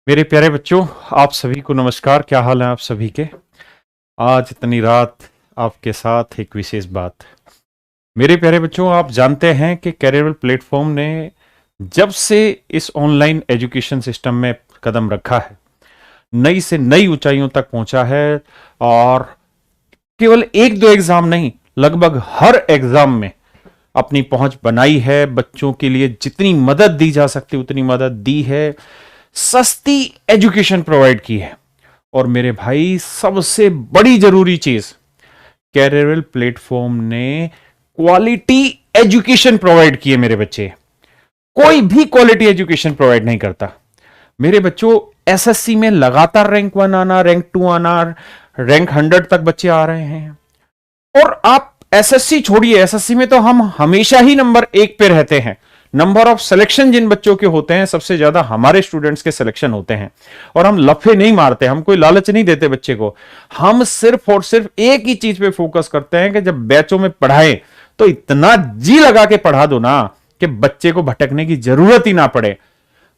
मेरे प्यारे बच्चों, आप सभी को नमस्कार। क्या हाल है आप सभी के? आज इतनी रात आपके साथ एक विशेष बात। मेरे प्यारे बच्चों, आप जानते हैं कि कैरियर प्लेटफॉर्म ने जब से इस ऑनलाइन एजुकेशन सिस्टम में कदम रखा है, नई से नई ऊंचाइयों तक पहुंचा है। और केवल एक दो एग्जाम नहीं, लगभग हर एग्जाम में अपनी पहुंच बनाई है। बच्चों के लिए जितनी मदद दी जा सकती उतनी मदद दी है, सस्ती एजुकेशन प्रोवाइड की है। और मेरे भाई, सबसे बड़ी जरूरी चीज, कैरियर प्लेटफॉर्म ने क्वालिटी एजुकेशन प्रोवाइड की है। मेरे बच्चे, कोई भी क्वालिटी एजुकेशन प्रोवाइड नहीं करता। मेरे बच्चों, एसएससी में लगातार रैंक 1 आना, रैंक 2 आना, रैंक 100 तक बच्चे आ रहे हैं। और आप एसएससी छोड़िए, एसएससी में तो हम हमेशा ही नंबर 1 पे रहते हैं। नंबर ऑफ सिलेक्शन जिन बच्चों के होते हैं, सबसे ज्यादा हमारे स्टूडेंट्स के सिलेक्शन होते हैं। और हम लफे नहीं मारते, हम कोई लालच नहीं देते बच्चे को। हम सिर्फ और सिर्फ एक ही चीज पे फोकस करते हैं कि जब बैचों में पढ़ाए तो इतना जी लगा के पढ़ा दो ना कि बच्चे को भटकने की जरूरत ही ना पड़े।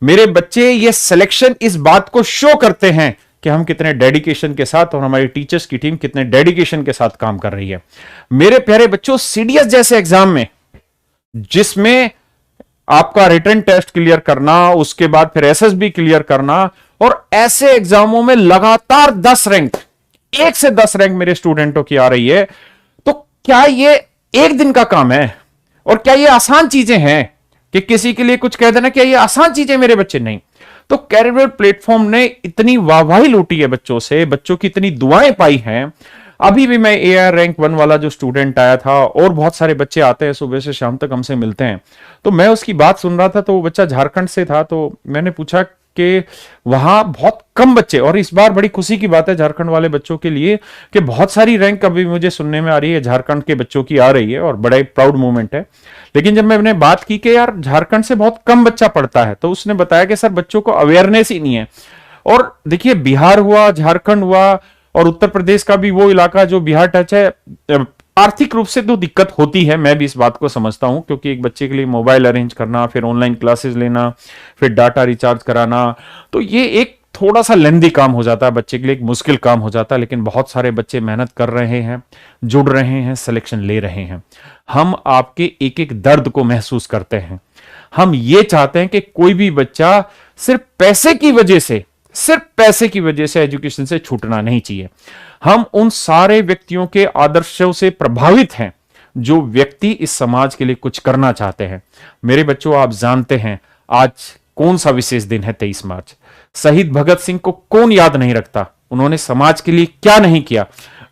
मेरे बच्चे, ये सिलेक्शन इस बात को शो करते हैं कि हम कितने डेडिकेशन के साथ और हमारी टीचर्स की टीम कितने डेडिकेशन के साथ काम कर रही है। मेरे प्यारे बच्चों, सीडीएस जैसे एग्जाम में, जिसमें आपका रिटन टेस्ट क्लियर करना, उसके बाद फिर एसएसबी क्लियर करना, और ऐसे एग्जामों में लगातार 10 रैंक, 1 से 10 रैंक मेरे स्टूडेंटों की आ रही है। तो क्या ये एक दिन का काम है? और क्या ये आसान चीजें हैं कि किसी के लिए कुछ कह देना? क्या ये आसान चीजें मेरे बच्चे? नहीं। तो कैरियर प्लेटफॉर्म ने इतनी वाहवाही लूटी है बच्चों से, बच्चों की इतनी दुआएं पाई हैं। अभी भी मैं एआर रैंक 1 वाला जो स्टूडेंट आया था, और बहुत सारे बच्चे आते हैं सुबह से शाम तक हमसे मिलते हैं, तो मैं उसकी बात सुन रहा था। तो वो बच्चा झारखंड से था। तो मैंने पूछा कि वहां बहुत कम बच्चे, और इस बार बड़ी खुशी की बात है झारखंड वाले बच्चों के लिए कि बहुत सारी रैंक अभी मुझे सुनने में आ रही है झारखंड के बच्चों की आ रही है, और बड़ा प्राउड मोमेंट है। लेकिन जब मैंने बात की कि यार झारखंड से बहुत कम बच्चा पढ़ता है, तो उसने बताया कि सर, बच्चों को अवेयरनेस ही नहीं है। और देखिए, बिहार हुआ, झारखंड हुआ, और उत्तर प्रदेश का भी वो इलाका जो बिहार टच है, आर्थिक रूप से तो दिक्कत होती है। मैं भी इस बात को समझता हूं, क्योंकि एक बच्चे के लिए मोबाइल अरेंज करना, फिर ऑनलाइन क्लासेस लेना, फिर डाटा रिचार्ज कराना, तो ये एक थोड़ा सा लेंदी काम हो जाता है, बच्चे के लिए एक मुश्किल काम हो जाता है। लेकिन बहुत सारे बच्चे मेहनत कर रहे हैं, जुड़ रहे हैं, सिलेक्शन ले रहे हैं। हम आपके एक एक दर्द को महसूस करते हैं। हम ये चाहते हैं कि कोई भी बच्चा सिर्फ पैसे की वजह से, सिर्फ पैसे की वजह से एजुकेशन से छूटना नहीं चाहिए। हम उन सारे व्यक्तियों के आदर्शों से प्रभावित हैं जो व्यक्ति इस समाज के लिए कुछ करना चाहते हैं। मेरे बच्चों, आप जानते हैं आज कौन सा विशेष दिन है? 23 मार्च। शहीद भगत सिंह को कौन याद नहीं रखता? उन्होंने समाज के लिए क्या नहीं किया?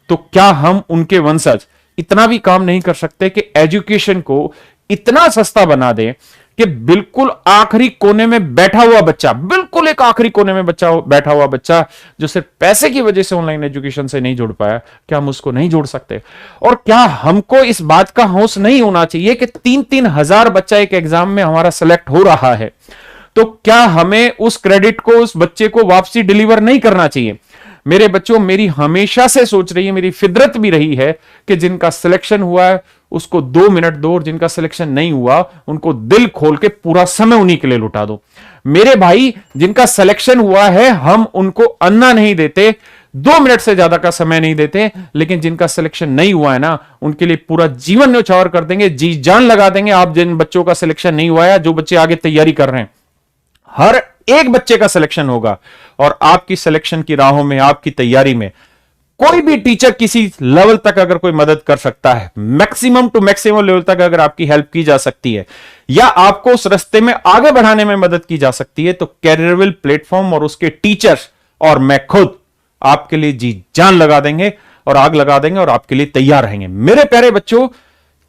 तो क्या हम उनके वंशज इतना भी काम नहीं कर सकते कि एजुकेशन को इतना सस्ता बना दें कि बिल्कुल आखिरी कोने में बैठा हुआ बच्चा, बिल्कुल एक आखिरी कोने में बच्चा बैठा हुआ बच्चा जो सिर्फ पैसे की वजह से ऑनलाइन एजुकेशन से नहीं जुड़ पाया, क्या हम उसको नहीं जोड़ सकते? और क्या हमको इस बात का होश नहीं होना चाहिए कि 3-3 हजार बच्चा एक एग्जाम में हमारा सेलेक्ट हो रहा है, तो क्या हमें उस क्रेडिट को, उस बच्चे को वापसी डिलीवर नहीं करना चाहिए? मेरे बच्चों, मेरी हमेशा से सोच रही है, मेरी फितरत भी रही है कि जिनका सिलेक्शन हुआ है उसको 2 मिनट दो, और जिनका सिलेक्शन नहीं हुआ उनको दिल खोल के पूरा समय उन्हीं के लिए लुटा दो। मेरे भाई, जिनका सिलेक्शन हुआ है हम उनको अन्ना नहीं देते, 2 मिनट से ज्यादा का समय नहीं देते। लेकिन जिनका सिलेक्शन नहीं हुआ है ना, उनके लिए पूरा जीवन न्यौछावर कर देंगे, जी जान लगा देंगे। आप जिन बच्चों का सिलेक्शन नहीं हुआ है, जो बच्चे आगे तैयारी कर रहे हैं, हर एक बच्चे का सिलेक्शन होगा। और आपकी सिलेक्शन की राहों में, आपकी तैयारी में कोई भी टीचर किसी लेवल तक अगर कोई मदद कर सकता है, मैक्सिमम टू मैक्सिमम लेवल तक अगर आपकी हेल्प की जा सकती है, या आपको उस रास्ते में आगे बढ़ाने में मदद की जा सकती है, तो कैरियर प्लेटफॉर्म और उसके टीचर्स और मैं खुद आपके लिए जी जान लगा देंगे और आग लगा देंगे और आपके लिए तैयार रहेंगे। मेरे प्यारे बच्चों,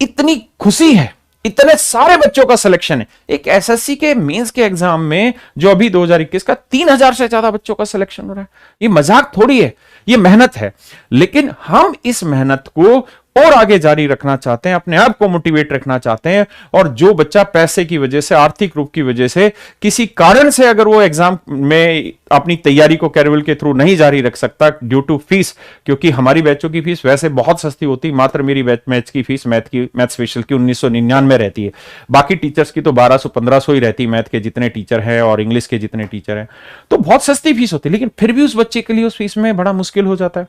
इतनी खुशी है, इतने सारे बच्चों का सिलेक्शन है। एक एसएससी के मेंस के एग्जाम में जो अभी 2021 का 3000 से ज्यादा बच्चों का सिलेक्शन हो रहा है। ये मजाक थोड़ी है, ये मेहनत है। लेकिन हम इस मेहनत को और आगे जारी रखना चाहते हैं, अपने आप को मोटिवेट रखना चाहते हैं, और जो बच्चा पैसे की वजह से, आर्थिक रूप की वजह से, किसी कारण से अगर वो एग्जाम में अपनी तैयारी को कैरियर के थ्रू नहीं जारी रख सकता ड्यू टू फीस, क्योंकि हमारी बैचों की फीस वैसे बहुत सस्ती होती, मात्र मेरी मैथ्स की फीस मैथ स्पेशल की 1999 रहती है, बाकी टीचर्स की तो 1200-1500 ही रहती, मैथ के जितने टीचर हैं और इंग्लिश के जितने टीचर हैं, तो बहुत सस्ती फीस होती है, लेकिन फिर भी उस बच्चे के लिए उस फीस में बड़ा मुश्किल हो जाता है।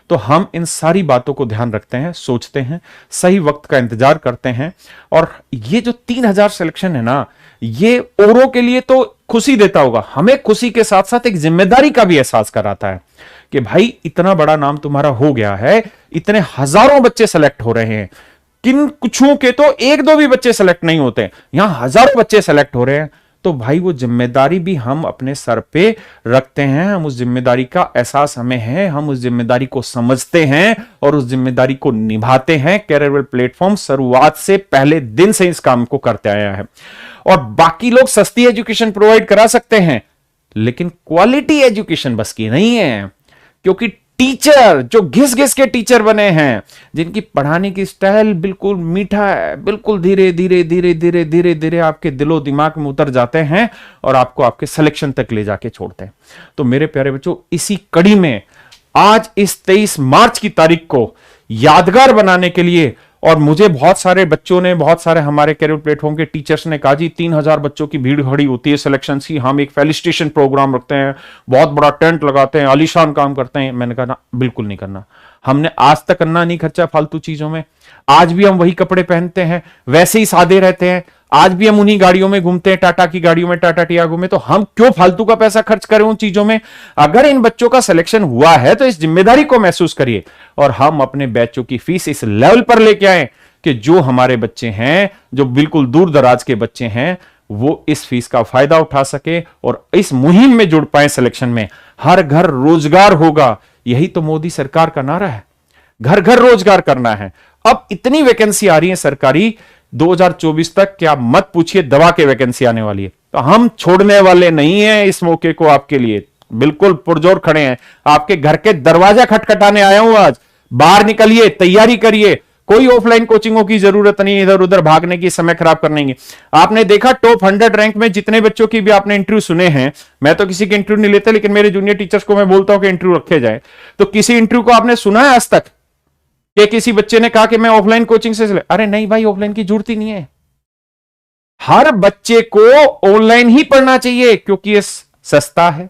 तो हम इन सारी बातों को ध्यान रखते हैं, सोचते हैं, सही वक्त का इंतजार करते हैं, और ये जो 3000 सिलेक्शन है ना, ये औरों के लिए तो खुशी देता होगा, हमें खुशी के साथ साथ एक जिम्मेदारी का भी एहसास कराता है कि भाई इतना बड़ा नाम तुम्हारा हो गया है, इतने हजारों बच्चे सेलेक्ट हो रहे हैं, किन कुछों के तो एक दो भी बच्चे सेलेक्ट नहीं होते, यहां हजारों बच्चे सेलेक्ट हो रहे हैं, तो भाई वो जिम्मेदारी भी हम अपने सर पे रखते हैं, हम उस जिम्मेदारी का एहसास हमें है, हम उस जिम्मेदारी को समझते हैं और उस जिम्मेदारी को निभाते हैं। कैरियर प्लेटफॉर्म शुरुआत से, पहले दिन से इस काम को करते आया है, और बाकी लोग सस्ती एजुकेशन प्रोवाइड करा सकते हैं, लेकिन क्वालिटी एजुकेशन बस की नहीं है, क्योंकि टीचर जो घिस घिस के टीचर बने हैं, जिनकी पढ़ाने की स्टाइल बिल्कुल मीठा है, बिल्कुल धीरे धीरे धीरे धीरे धीरे धीरे आपके दिलो दिमाग में उतर जाते हैं और आपको आपके सिलेक्शन तक ले जाके छोड़ते हैं। तो मेरे प्यारे बच्चों, इसी कड़ी में आज इस 23 मार्च की तारीख को यादगार बनाने के लिए, और मुझे बहुत सारे बच्चों ने, बहुत सारे हमारे कैरियर प्लेटफॉर्म के टीचर्स ने कहा जी 3000 बच्चों की भीड़ खड़ी होती है सिलेक्शन की, हम एक फेलिसिटेशन प्रोग्राम रखते हैं, बहुत बड़ा टेंट लगाते हैं, आलीशान काम करते हैं। मैंने कहा ना, बिल्कुल नहीं करना, हमने आज तक करना नहीं खर्चा फालतू चीजों में, आज भी हम वही कपड़े पहनते हैं, वैसे ही सादे रहते हैं, आज भी हम उन्हीं गाड़ियों में घूमते हैं, टाटा की गाड़ियों में, टाटा टियागो में, तो हम क्यों फालतू का पैसा खर्च करें उन चीजों में। अगर इन बच्चों का सिलेक्शन हुआ है तो इस जिम्मेदारी को महसूस करिए, और हम अपने बैचों की फीस इस लेवल पर लेके आए कि जो हमारे बच्चे हैं, जो बिल्कुल दूर दराज के बच्चे हैं, वो इस फीस का फायदा उठा सके और इस मुहिम में जुड़ पाए सिलेक्शन में। हर घर रोजगार होगा, यही तो मोदी सरकार का नारा है, घर घर रोजगार करना है। अब इतनी वैकेंसी आ रही है सरकारी, 2024 तक क्या मत पूछिए, दवा के वैकेंसी आने वाली है, तो हम छोड़ने वाले नहीं हैं इस मौके को, आपके लिए बिल्कुल पुरजोर खड़े हैं, आपके घर के दरवाजा खटखटाने आया हूं आज। बाहर निकलिए, तैयारी करिए, कोई ऑफलाइन कोचिंगों की जरूरत नहीं, इधर उधर भागने की, समय खराब करने की। आपने देखा टॉप 100 रैंक में जितने बच्चों की भी आपने इंटरव्यू सुने हैं, मैं तो किसी के इंटरव्यू नहीं लेता, लेकिन मेरे जूनियर टीचर्स को मैं बोलता हूं कि इंटरव्यू रखे जाए, तो किसी इंटरव्यू को आपने सुना है आज तक कि किसी बच्चे ने कहा कि मैं ऑफलाइन कोचिंग से अरे नहीं भाई, ऑफलाइन की जरूरत ही नहीं है, हर बच्चे को ऑनलाइन ही पढ़ना चाहिए, क्योंकि ये सस्ता है,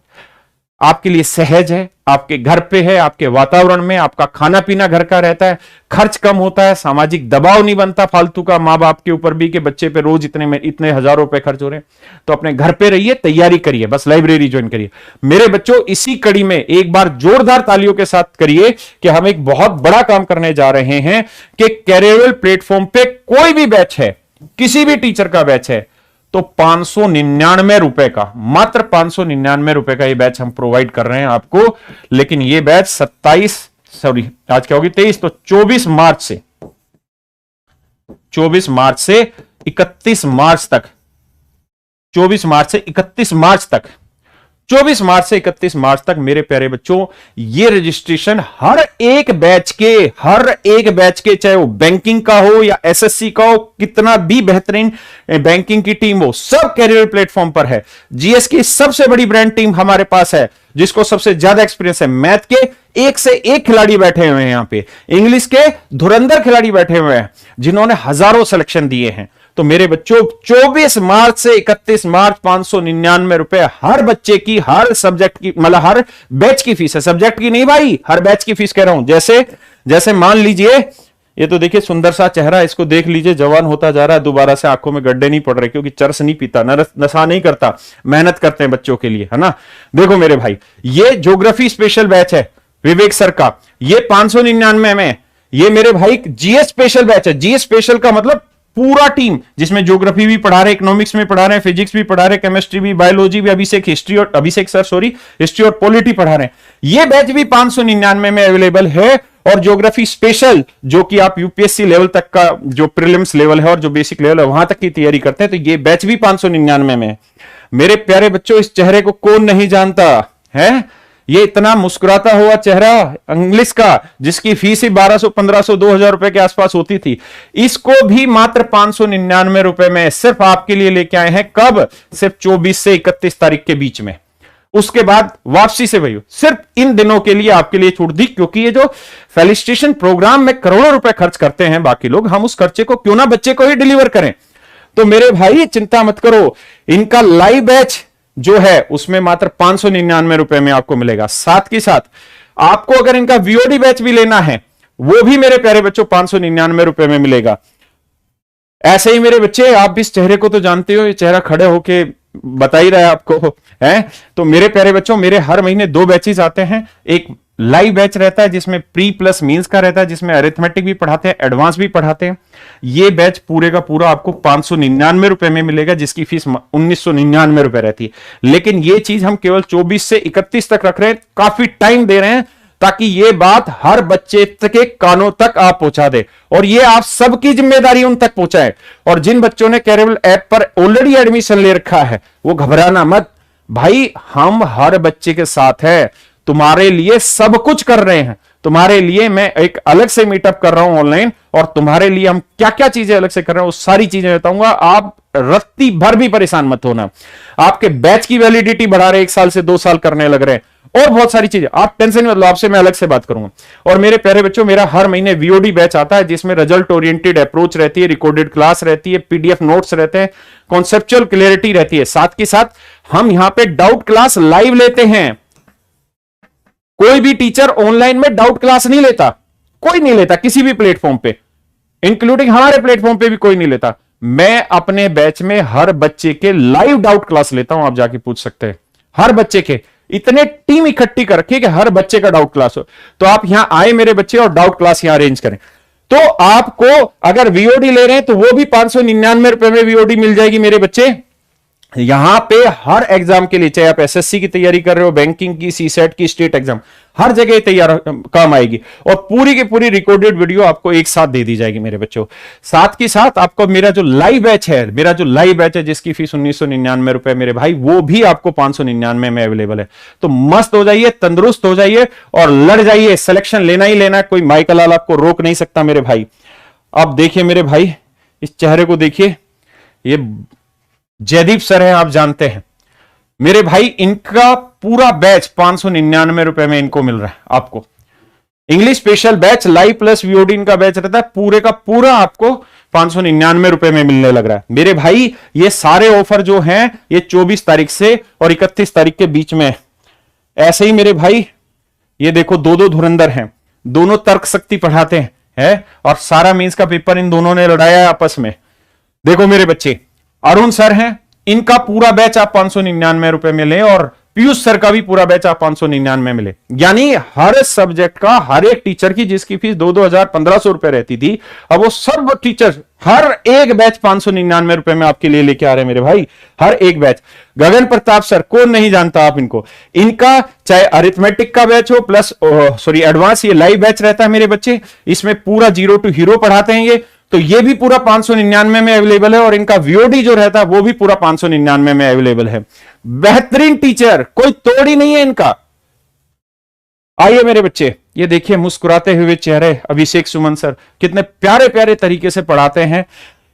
आपके लिए सहज है, आपके घर पे है, आपके वातावरण में, आपका खाना पीना घर का रहता है, खर्च कम होता है, सामाजिक दबाव नहीं बनता फालतू का मां बाप के ऊपर भी कि बच्चे पे रोज इतने हजारों रुपए खर्च हो रहे हैं। तो अपने घर पे रहिए, तैयारी करिए, बस लाइब्रेरी ज्वाइन करिए। मेरे बच्चों, इसी कड़ी में एक बार जोरदार तालियों के साथ करिए कि हम एक बहुत बड़ा काम करने जा रहे हैं कि कैरियर प्लेटफॉर्म पे कोई भी बैच है, किसी भी टीचर का बैच है, तो 599 रुपए का, मात्र 599 रुपए का ये बैच हम प्रोवाइड कर रहे हैं आपको। लेकिन ये बैच 23 तो 24 मार्च से 31 मार्च तक 24 मार्च से 31 मार्च तक मेरे प्यारे बच्चों, ये रजिस्ट्रेशन हर एक बैच के, चाहे वो बैंकिंग का हो या एसएससी का हो, कितना भी बेहतरीन बैंकिंग की टीम हो, सब कैरियर प्लेटफॉर्म पर है। जीएस की सबसे बड़ी ब्रांड टीम हमारे पास है, जिसको सबसे ज्यादा एक्सपीरियंस है। मैथ के एक से एक खिलाड़ी बैठे हुए हैं यहां पे, इंग्लिश के धुरंधर खिलाड़ी बैठे हुए हैं, जिन्होंने हजारों सिलेक्शन दिए हैं। तो मेरे बच्चों, 24 मार्च से 31 मार्च 599 रुपए हर बच्चे की, हर सब्जेक्ट की, मतलब हर बैच की फीस है, सब्जेक्ट की नहीं भाई, हर बैच की फीस कह रहा हूं। जैसे मान लीजिए, ये तो देखिए सुंदर सा चेहरा, इसको देख लीजिए, जवान होता जा रहा है, दोबारा से आंखों में गड्ढे नहीं पड़ रहे, क्योंकि चरस नहीं पीता, नशा नहीं करता, मेहनत करते हैं बच्चों के लिए, है ना। देखो मेरे भाई, ये ज्योग्राफी स्पेशल बैच है विवेक सर का, ये 599 में। ये मेरे भाई जीएस स्पेशल बैच है। जीएस स्पेशल का मतलब पूरा टीम, जिसमें ज्योग्राफी भी पढ़ा रहे, इकोनॉमिक्स में पढ़ा रहे हैं, फिजिक्स भी पढ़ा रहे, केमिस्ट्री भी, बायोलॉजी भी, हिस्ट्री और पॉलिटी पढ़ा रहे हैं। ये बैच भी 599 में अवेलेबल है। और ज्योग्राफी स्पेशल, जो कि आप यूपीएससी लेवल तक का, जो प्रीलिम्स लेवल है और जो बेसिक लेवल है, वहां तक की तैयारी करते हैं, तो ये बैच भी 599 में है। मेरे प्यारे बच्चों, इस चेहरे को कौन नहीं जानता है? ये इतना मुस्कुराता हुआ चेहरा इंग्लिश का, जिसकी फीस ही 1200, 1500, 2000 रुपए के आसपास होती थी, इसको भी मात्र 599 रुपए में सिर्फ आपके लिए लेके आए हैं। कब? सिर्फ 24 से 31 तारीख के बीच में। उसके बाद वापसी से भैया सिर्फ इन दिनों के लिए आपके लिए छूट दी, क्योंकि ये जो फेलिसिटेशन प्रोग्राम में करोड़ों रुपए खर्च करते हैं बाकी लोग, हम उस खर्चे को क्यों ना बच्चे को ही डिलीवर करें। तो मेरे भाई चिंता मत करो, इनका लाइव बैच जो है उसमें मात्र 599 रुपए में आपको मिलेगा। साथ के साथ आपको अगर इनका वीओडी बैच भी लेना है, वो भी मेरे प्यारे बच्चों 599 रुपए में मिलेगा। ऐसे ही मेरे बच्चे, आप भी इस चेहरे को तो जानते हो, ये चेहरा खड़े होके बता ही रहा है आपको, है। तो मेरे प्यारे बच्चों, मेरे हर महीने 2 बैचेस आते हैं। एक लाइव बैच रहता है जिसमें प्री प्लस मींस का रहता है, जिसमें अरिथमेटिक भी पढ़ाते हैं, एडवांस भी पढ़ाते हैं। ये बैच पूरे का पूरा आपको 599 रुपए में मिलेगा, जिसकी फीस 1999 रुपए रहती है। लेकिन ये चीज हम केवल 24 से 31 तक रख रहे हैं, काफी टाइम दे रहे हैं, ताकि ये बात हर बच्चे के कानों तक आप पहुंचा दे, और ये आप सबकी जिम्मेदारी उन तक पहुंचाए। और जिन बच्चों ने कैरेबल ऐप पर ऑलरेडी एडमिशन ले रखा है, वो घबराना मत भाई, हम हर बच्चे के साथ है, तुम्हारे लिए सब कुछ कर रहे हैं। तुम्हारे लिए मैं एक अलग से मीटअप कर रहा हूं ऑनलाइन, और तुम्हारे लिए हम क्या क्या चीजें अलग से कर रहे हैं वो सारी चीजें बताऊंगा। आप रत्ती भर भी परेशान मत होना। आपके बैच की वैलिडिटी बढ़ा रहे, 1 साल से 2 साल करने लग रहे हैं, और बहुत सारी चीजें, आप टेंशन मत लो, आपसे मैं अलग से बात करूंगा। और मेरे प्यारे बच्चों, मेरा हर महीने वीओडी बैच आता है, जिसमें रिजल्ट ओरिएंटेड अप्रोच रहती है, रिकॉर्डेड क्लास रहती है, पीडीएफ नोट्स रहते हैं, कॉन्सेप्चुअल क्लियरिटी रहती है। साथ के साथ हम यहां पे डाउट क्लास लाइव लेते हैं। कोई भी टीचर ऑनलाइन में डाउट क्लास नहीं लेता, कोई नहीं लेता, किसी भी प्लेटफॉर्म पे, इंक्लूडिंग हमारे प्लेटफॉर्म पे भी कोई नहीं लेता। मैं अपने बैच में हर बच्चे के लाइव डाउट क्लास लेता हूं, आप जाके पूछ सकते हैं। हर बच्चे के, इतने टीम इकट्ठी कर रखी है कि हर बच्चे का डाउट क्लास हो। तो आप यहां आए मेरे बच्चे, और डाउट क्लास यहां अरेंज करें। तो आपको अगर वीओडी ले रहे हैं तो वो भी 599 रुपए में वीओडी मिल जाएगी मेरे बच्चे। यहां पे हर एग्जाम के लिए, चाहे आप एसएससी की तैयारी कर रहे हो, बैंकिंग की, सीसेट की, स्टेट एग्जाम, हर जगह तैयार काम आएगी। और पूरी की पूरी रिकॉर्डेड वीडियो आपको एक साथ दे दी जाएगी मेरे बच्चों। साथ के साथ आपको मेरा जो लाइव बैच है, जिसकी फीस 1999 रुपए मेरे भाई, वो भी आपको 599 में अवेलेबल है। तो मस्त हो जाइए, तंदुरुस्त हो जाइए, और लड़ जाइए। सिलेक्शन लेना ही लेना है, कोई माइकल लाल आपको रोक नहीं सकता मेरे भाई। अब देखिए मेरे भाई, इस चेहरे को देखिए, ये जयदीप सर है, आप जानते हैं मेरे भाई। इनका पूरा बैच 599 रुपए में इनको मिल रहा है आपको। English special batch live plus VOD इनका बैच रहता है, पूरे का पूरा आपको 599 रुपए में मिलने लग रहा है मेरे भाई। ये सारे ऑफर जो हैं, ये 24 तारीख से और 31 तारीख के बीच में। ऐसे ही मेरे भाई, ये देखो, दो धुरंधर हैं, दोनों तर्क शक्ति पढ़ाते हैं, और सारा मींस का पेपर इन दोनों ने लड़ाया है आपस में। देखो मेरे बच्चे, अरुण सर हैं, इनका पूरा बैच आप 599 रुपए में लें, और पीयूष सर का भी पूरा बैच आप 599 में मिले। यानी हर सब्जेक्ट का, हर एक टीचर की जिसकी फीस 2,000, 1,500 रुपए रहती थी, अब वो सब टीचर हर एक बैच 599 रुपए में आपके लिए लेके आ रहे हैं मेरे भाई, हर एक बैच। गगन प्रताप सर, कौन नहीं जानता आप इनको। इनका चाहे अरिथमेटिक का बैच हो प्लस एडवांस, ये लाइव बैच रहता है मेरे बच्चे। इसमें पूरा 0 to हीरो पढ़ाते हैं ये, तो ये भी पूरा 599 में अवेलेबल है, और इनका वीओडी जो रहता है वो भी पूरा 599 में अवेलेबल है। बेहतरीन टीचर, कोई तोड़ ही नहीं है इनका। आइए मेरे बच्चे, ये देखिए मुस्कुराते हुए चेहरे, अभिषेक सुमन सर कितने प्यारे प्यारे तरीके से पढ़ाते हैं।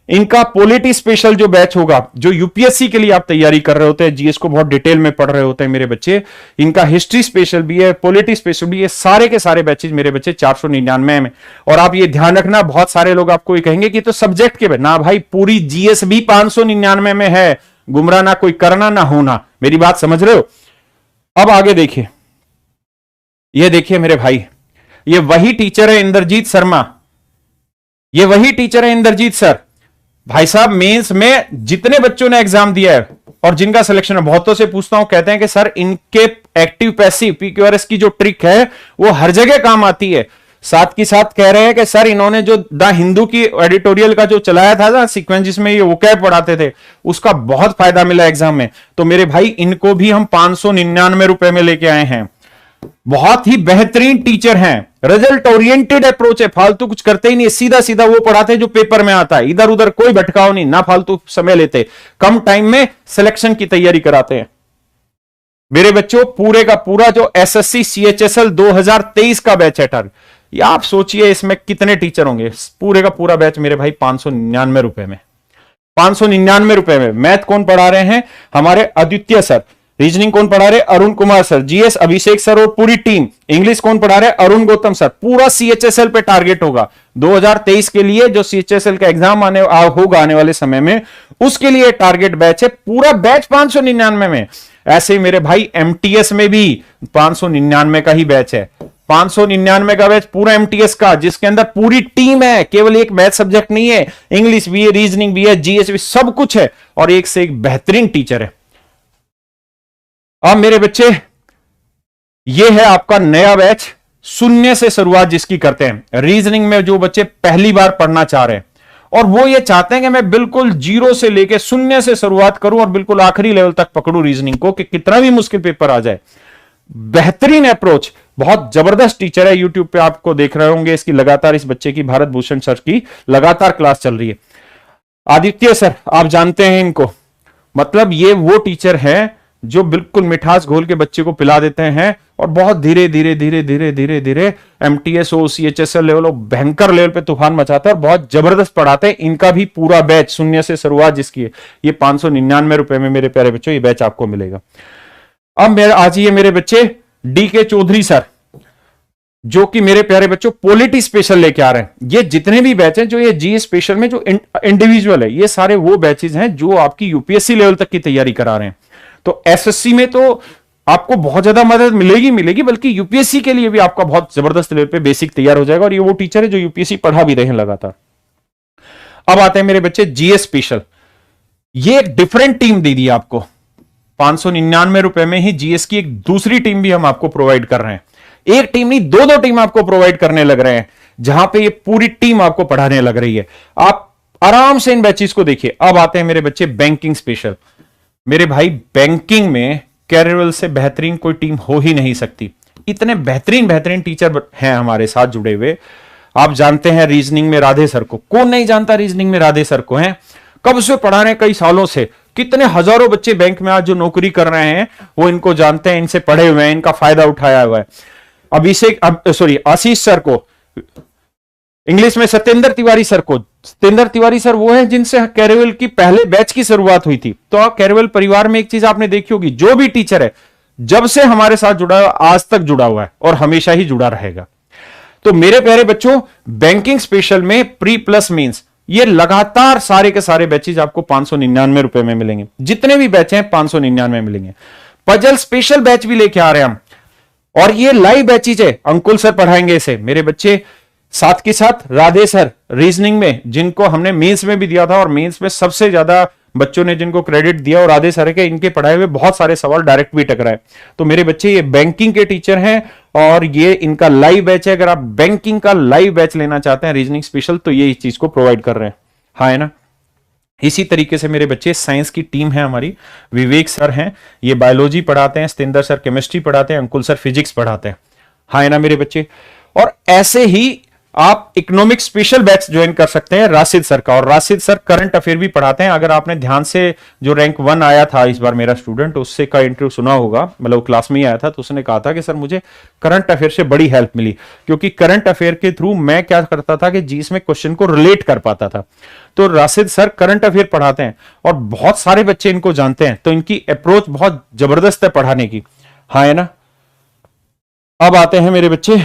इनका पॉलिटी स्पेशल जो बैच होगा, जो यूपीएससी के लिए आप तैयारी कर रहे होते हैं, जीएस को बहुत डिटेल में पढ़ रहे होते हैं मेरे बच्चे, इनका हिस्ट्री स्पेशल भी है, पॉलिटी स्पेशल भी है, सारे के सारे बैचेज मेरे बच्चे 499 में। और आप ये ध्यान रखना, बहुत सारे लोग आपको ये कहेंगे कि तो सब्जेक्ट के ना भाई, पूरी जीएस भी 599 में है। गुमराह ना कोई करना ना होना, मेरी बात समझ रहे हो। अब आगे देखिए, ये देखिए मेरे भाई, ये वही टीचर है इंद्रजीत शर्मा, ये वही टीचर है इंद्रजीत सर। भाई साहब, मेंस में जितने बच्चों ने एग्जाम दिया है और जिनका सिलेक्शन है, बहुतों से पूछता हूं, कहते हैं कि सर इनके एक्टिव पैसिव पीक्यूआरएस की जो ट्रिक है वो हर जगह काम आती है। साथ की साथ कह रहे हैं कि सर इन्होंने जो द हिंदू की एडिटोरियल का जो चलाया था ना सीक्वेंस, जिसमें ये वोकैब पढ़ाते थे, उसका बहुत फायदा मिला एग्जाम में। तो मेरे भाई, इनको भी हम 599 रुपए में लेके आए हैं। बहुत ही बेहतरीन टीचर हैं, रिजल्ट ओरिएंटेड अप्रोच है, फालतू कुछ करते ही नहीं, सीधा सीधा वो पढ़ाते हैं जो पेपर में आता है, इधर उधर कोई भटकाव नहीं, ना फालतू समय लेते, कम टाइम में सिलेक्शन की तैयारी कराते हैं। मेरे बच्चों पूरे का पूरा जो एसएससी सीएचएसएल 2023 का बैच है या आप सोचिए इसमें कितने टीचर होंगे। पूरे का पूरा बैच मेरे भाई 599 रुपए में, 599 रुपए में। मैथ कौन पढ़ा रहे हैं? हमारे अद्वितीय सर। रीजनिंग कौन पढ़ा रहे? अरुण कुमार सर। जीएस अभिषेक सर और पूरी टीम। इंग्लिश कौन पढ़ा रहे? अरुण गौतम सर। पूरा सीएचएसएल पे टारगेट होगा 2023 के लिए, जो सीएचएसएल का एग्जाम होगा आने वाले समय में, उसके लिए टारगेट बैच है। पूरा बैच 599 में। ऐसे ही मेरे भाई एमटीएस में भी 599 का ही बैच है। 599 का बैच पूरा एमटीएस का, जिसके अंदर पूरी टीम है, केवल एक मैथ सब्जेक्ट नहीं है, इंग्लिश भी है, रीजनिंग भी है, जीएस भी, सब कुछ है, और एक से एक बेहतरीन टीचर है। अब मेरे बच्चे, ये है आपका नया बैच, शून्य से शुरुआत जिसकी करते हैं। रीजनिंग में जो बच्चे पहली बार पढ़ना चाह रहे हैं और वो ये चाहते हैं कि मैं बिल्कुल जीरो से लेके शून्य से शुरुआत करूं और बिल्कुल आखिरी लेवल तक पकड़ूं रीजनिंग को, कि कितना भी मुश्किल पेपर आ जाए। बेहतरीन अप्रोच, बहुत जबरदस्त टीचर है। यूट्यूब पे आपको देख रहे होंगे, इसकी लगातार, इस बच्चे की, भारत भूषण सर की लगातार क्लास चल रही है। आदित्य सर, आप जानते हैं इनको, मतलब ये वो टीचर है जो बिल्कुल मिठास घोल के बच्चे को पिला देते हैं और बहुत धीरे धीरे धीरे धीरे धीरे धीरे एमटीएस हो, सीएचएसएल लेवल हो, भयंकर लेवल पे तूफान मचाते हैं और बहुत जबरदस्त पढ़ाते हैं। इनका भी पूरा बैच शून्य से शुरुआत जिसकी है, ये 599 रुपए में मेरे प्यारे बच्चों ये बैच आपको मिलेगा। अब मेरे आज ये मेरे बच्चे डीके चौधरी सर, जो कि मेरे प्यारे बच्चों पॉलिटी स्पेशल लेके आ रहे हैं। ये जितने भी बैच हैं, जो ये जी स्पेशल में जो इंडिविजुअल है, ये सारे वो बैचेज हैं जो आपकी यूपीएससी लेवल तक की तैयारी करा रहे हैं। तो एसएससी में तो आपको बहुत ज्यादा मदद मिलेगी, बल्कि यूपीएससी के लिए भी आपका बहुत जबरदस्त लेवल पे बेसिक तैयार हो जाएगा। और ये वो टीचर है जो यूपीएससी पढ़ा भी रहे हैं लगातार। अब आते हैं मेरे बच्चे जीएस स्पेशल। ये एक डिफरेंट टीम दे दी आपको, 599 रुपए में ही जीएस की एक दूसरी टीम भी हम आपको प्रोवाइड कर रहे हैं। एक टीम नहीं, दो टीम आपको प्रोवाइड करने लग रहे हैं, जहां पे ये पूरी टीम आपको पढ़ाने लग रही है। आप आराम से इन बैचेस को देखिए। अब आते हैं मेरे बच्चे बैंकिंग स्पेशल। मेरे भाई बैंकिंग में कैरियर से बेहतरीन कोई टीम हो ही नहीं सकती। इतने बेहतरीन टीचर हैं हमारे साथ जुड़े हुए। आप जानते हैं रीजनिंग में राधे सर को, कौन नहीं जानता रीजनिंग में राधे सर को? हैं कब से पढ़ा रहे हैं, कई सालों से। कितने हजारों बच्चे बैंक में आज जो नौकरी कर रहे हैं वो इनको जानते हैं, इनसे पढ़े हुए हैं, इनका फायदा उठाया हुआ है। आशीष सर को, इंग्लिश में सत्येंद्र तिवारी सर को। सत्येंद्र तिवारी सर वो हैं जिनसे कैरियर की पहले बैच की शुरुआत हुई थी। तो कैरियर परिवार में एक चीज आपने देखी होगी, जो भी टीचर है जब से हमारे साथ जुड़ा हुआ, आज तक जुड़ा हुआ है और हमेशा ही जुड़ा रहेगा। तो मेरे प्यारे बच्चों, बैंकिंग स्पेशल में प्री प्लस मींस, ये लगातार सारे के सारे बैचेज आपको 599 रुपए में मिलेंगे। जितने भी बैच हैं 599 में मिलेंगे। पजल स्पेशल बैच भी लेके आ रहे हैं हम, और ये लाइव बैचेज है, अंकुल सर पढ़ाएंगे इसे। मेरे बच्चे साथ के साथ राधे सर रीजनिंग में, जिनको हमने मेंस में भी दिया था और मेंस में सबसे ज्यादा बच्चों ने जिनको क्रेडिट दिया, और राधे सर के इनके पढ़ाए हुए बहुत सारे सवाल डायरेक्ट भी टकराए। तो मेरे बच्चे ये बैंकिंग के टीचर हैं और ये इनका लाइव बैच है। अगर आप बैंकिंग का लाइव बैच लेना चाहते हैं रीजनिंग स्पेशल, तो ये इस चीज को प्रोवाइड कर रहे हैं। हाँ है ना। इसी तरीके से मेरे बच्चे साइंस की टीम है हमारी, विवेक सर हैं, ये बायोलॉजी पढ़ाते हैं, सतेंद्र सर केमिस्ट्री पढ़ाते हैं, अंकुल सर फिजिक्स पढ़ाते हैं। हाँ है ना मेरे बच्चे। और ऐसे ही आप इकोनॉमिक स्पेशल बैच ज्वाइन कर सकते हैं राशिद सर का, और राशिद सर करंट अफेयर भी पढ़ाते हैं। अगर आपने ध्यान से, जो रैंक 1 आया था इस बार मेरा स्टूडेंट, उससे का इंटरव्यू सुना होगा, मतलब क्लास में ही आया था, तो उसने कहा था कि सर मुझे करंट अफेयर से बड़ी हेल्प मिली, क्योंकि करंट अफेयर के थ्रू मैं क्या करता था कि जीएस में क्वेश्चन को रिलेट कर पाता था। तो राशिद सर करंट अफेयर पढ़ाते हैं और बहुत सारे बच्चे इनको जानते हैं, तो इनकी अप्रोच बहुत जबरदस्त है पढ़ाने की। हाँ है ना। अब आते हैं मेरे बच्चे,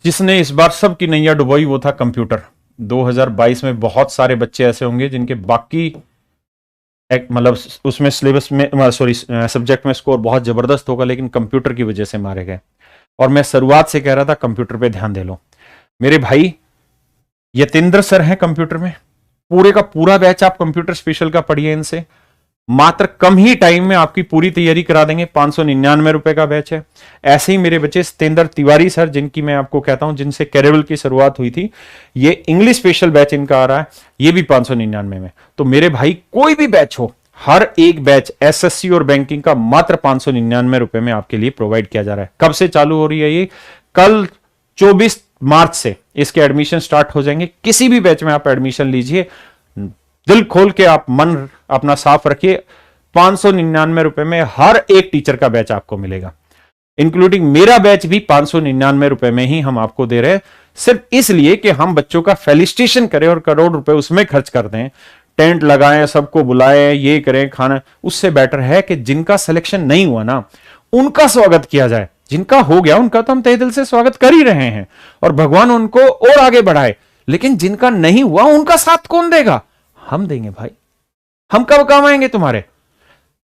जिसने इस बार सबकी नैया डुबोई, वो था कंप्यूटर। 2022 में बहुत सारे बच्चे ऐसे होंगे जिनके बाकी मतलब उसमें सिलेबस में, सब्जेक्ट में स्कोर बहुत जबरदस्त होगा, लेकिन कंप्यूटर की वजह से मारे गए। और मैं शुरुआत से कह रहा था कंप्यूटर पे ध्यान दे लो। मेरे भाई यतेंद्र सर हैं कंप्यूटर में, पूरे का पूरा बैच आप कंप्यूटर स्पेशल का पढ़िए इनसे। मात्र कम ही टाइम में आपकी पूरी तैयारी करा देंगे। 599 रुपए का बैच है। ऐसे ही मेरे बच्चे सतेंद्र तिवारी सर, जिनकी मैं आपको कहता हूं, जिनसे कैरियर की शुरुआत हुई थी, ये इंग्लिश स्पेशल बैच इनका आ रहा है, ये भी 599 में। तो मेरे भाई कोई भी बैच हो, हर एक बैच एसएससी और बैंकिंग का मात्र 599 रुपए में आपके लिए प्रोवाइड किया जा रहा है। कब से चालू हो रही है ये? कल 24 मार्च से इसके एडमिशन स्टार्ट हो जाएंगे। किसी भी बैच में आप एडमिशन लीजिए, दिल खोल के आप मन अपना साफ रखिए, 599 में हर एक टीचर का बैच आपको मिलेगा, इंक्लूडिंग मेरा बैच भी 599 में ही हम आपको दे रहे हैं, सिर्फ इसलिए कि हम बच्चों का फेलिस्टेशन करें और करोड़ रुपए उसमें खर्च कर दें, टेंट लगाएं, सबको बुलाएं, ये करें, खाना। उससे बेटर है कि जिनका सिलेक्शन नहीं हुआ ना, उनका स्वागत किया जाए। जिनका हो गया उनका तो हम तहे दिल से स्वागत कर ही रहे हैं और भगवान उनको और आगे बढ़ाए, लेकिन जिनका नहीं हुआ उनका साथ कौन देगा? हम देंगे भाई। हम कब काम आएंगे तुम्हारे?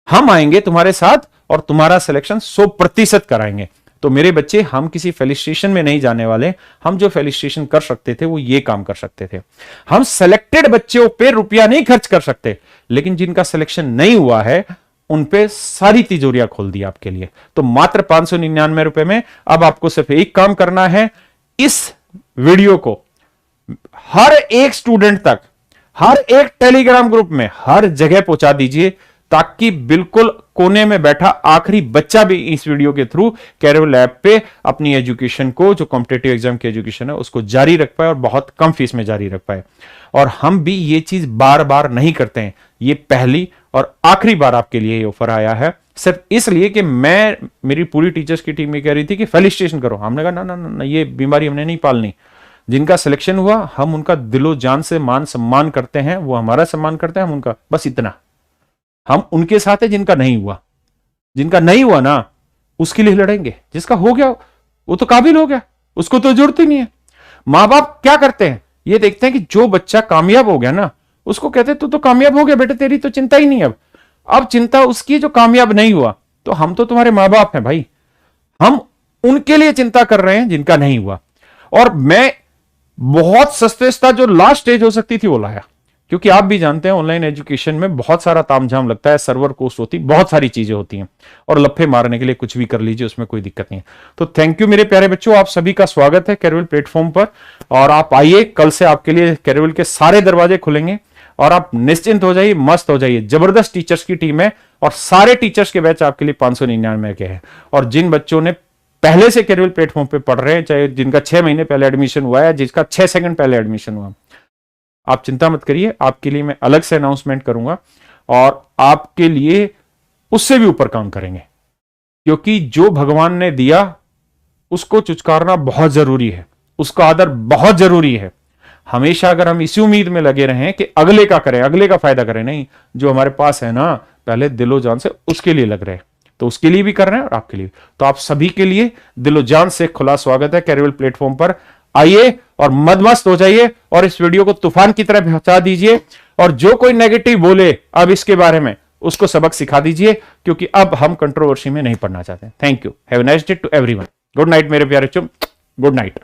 हम आएंगे तुम्हारे साथ और तुम्हारा सिलेक्शन 100% कराएंगे। तो मेरे बच्चे, हम किसी फेलिस्टेशन में नहीं जाने वाले। हम जो फेलिस्टेशन कर सकते थे वो ये काम कर सकते थे। हम सेलेक्टेड बच्चों पे रुपया नहीं खर्च कर सकते, लेकिन जिनका सिलेक्शन नहीं हुआ है उन पे सारी तिजोरियां खोल दी आपके लिए। तो मात्र 599 रुपए में अब आपको सिर्फ एक काम करना है, इस वीडियो को हर एक स्टूडेंट तक, हर एक टेलीग्राम ग्रुप में, हर जगह पहुंचा दीजिए, ताकि बिल्कुल कोने में बैठा आखिरी बच्चा भी इस वीडियो के थ्रू कैरियर लैब पे अपनी एजुकेशन को, जो कॉम्पिटिटिव एग्जाम की एजुकेशन है, उसको जारी रख पाए और बहुत कम फीस में जारी रख पाए। और हम भी ये चीज बार बार नहीं करते हैं, ये पहली और आखिरी बार आपके लिए ये ऑफर आया है, सिर्फ इसलिए कि मेरी पूरी टीचर्स की टीम ये कह रही थी कि फेलिस्टेशन करो। हमने कहा ना ना ना, ये बीमारी हमने नहीं पालनी। जिनका सिलेक्शन हुआ हम उनका दिलो जान से मान सम्मान करते हैं, वो हमारा सम्मान करते हैं, हम उनका, बस इतना। हम उनके साथ है जिनका नहीं हुआ। जिनका नहीं हुआ ना, उसके लिए लड़ेंगे। जिसका हो गया वो तो काबिल हो गया, उसको तो जरूरत ही नहीं है। मां बाप क्या करते हैं, ये देखते हैं कि जो बच्चा कामयाब हो गया ना, उसको कहते हैं तू तो कामयाब हो गया बेटे, तेरी तो चिंता ही नहीं। अब चिंता उसकी जो कामयाब नहीं हुआ। तो हम तो तुम्हारे मां बाप हैं भाई, हम उनके लिए चिंता कर रहे हैं जिनका नहीं हुआ। और मैं बहुत सस्ता जो लास्ट स्टेज हो सकती थी वो लाया, क्योंकि आप भी जानते हैं ऑनलाइन एजुकेशन में बहुत सारा तामझाम लगता है, सर्वर कॉस्ट होती, बहुत सारी चीजें होती हैं, और लफे मारने के लिए कुछ भी कर लीजिए, उसमें कोई दिक्कत नहीं है। तो थैंक यू मेरे प्यारे बच्चों, आप सभी का स्वागत है कैरियर प्लेटफॉर्म पर। और आप आइए, कल से आपके लिए कैरियर के सारे दरवाजे खुलेंगे और आप निश्चिंत हो जाइए, मस्त हो जाइए। जबरदस्त टीचर्स की टीम है और सारे टीचर्स के बैच आपके लिए 599 के हैं। और जिन बच्चों ने पहले से कैरियर प्लेटफॉर्म पे पढ़ रहे हैं, चाहे जिनका 6 महीने पहले एडमिशन हुआ है, जिसका 6 सेकंड पहले एडमिशन हुआ, आप चिंता मत करिए, आपके लिए मैं अलग से अनाउंसमेंट करूंगा और आपके लिए उससे भी ऊपर काम करेंगे। क्योंकि जो भगवान ने दिया उसको चुचकारना बहुत जरूरी है, उसका आदर बहुत जरूरी है। हमेशा अगर हम इसी उम्मीद में लगे रहें कि अगले का करें, अगले का फायदा करें, नहीं, जो हमारे पास है ना, पहले दिलो जान से उसके लिए लग रहे हैं, तो उसके लिए भी कर रहे हैं और आपके लिए। तो आप सभी के लिए दिलो जान से खुला स्वागत है कैरियर प्लेटफॉर्म पर। आइए और मदमस्त हो जाइए और इस वीडियो को तूफान की तरह पहुंचा दीजिए। और जो कोई नेगेटिव बोले अब इसके बारे में, उसको सबक सिखा दीजिए, क्योंकि अब हम कंट्रोवर्सी में नहीं पढ़ना चाहते। Thank you, have a nice day to everyone. Good night मेरे प्यारे चुम, गुड नाइट।